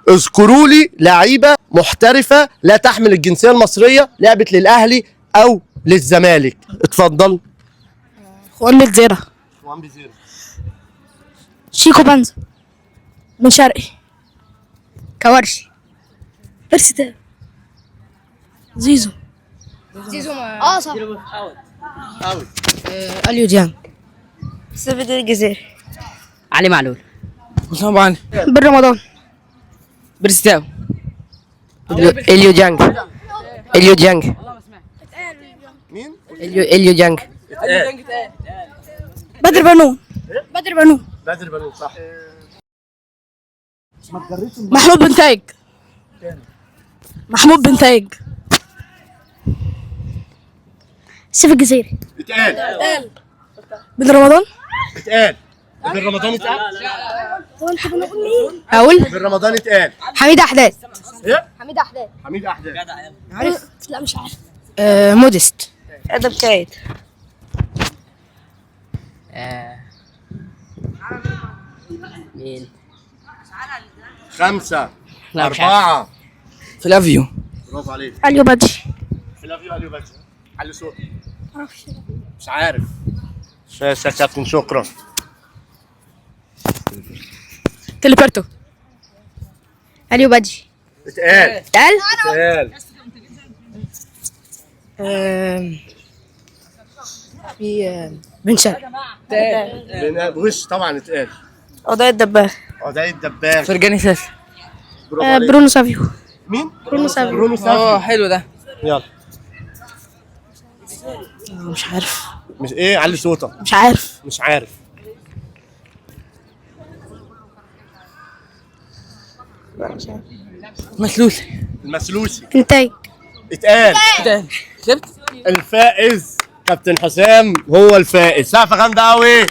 اذكروا لي لعيبه محترفه لا تحمل الجنسيه المصريه لعبت للاهلي او للزمالك. اتفضل. خوان بيتزيرا، شيكو بنزا، بن شرقي، كوارشي، بيرسي، زيزو صح، اليو ديانج، سيفيد الجزيري، علي معلول، حسام علي، بن رمضان، برستاو، اليو ديانج، اليو ديانج، مين؟ اليو ديانج، بدر بنون، بدر بنون، بدر بنون صح. محمود بن تايج، محمود بن تايج، سيف الجزيري، اتقال. بن رمضان، اتقال. ابن رمضان اتقال. اقول ابن رمضان اتقال. حميد احداد، ايه؟ حميد احداد، حميد احداد. عارف؟ لا مش عارف. مودست، ادم كايد، مين؟ 5 لا، مش 4. فلافيو، برافو عليك. اليو بدري، اليو باشا. علي صوت. مش عارف. يا كابتن شكرا. تليبرتو، اليو بدري، اتقال. قال اتقال. في بن شرقي، وش طبعا اتقال. قضايا الدباغ، ده الدباغ. فرجاني ساسي. برافو عليك. برونو سافيو، مين؟ برونو سافيو، برونو سافيو. حلو ده. يلا. مش عارف، مش ايه علي صوتك. مش عارف. مش عارف. مسلوسي. المسلوسي. انتاج، اتقال. كسبت. الفائز كابتن حسام هو الفائز. سقفه جامده قوي.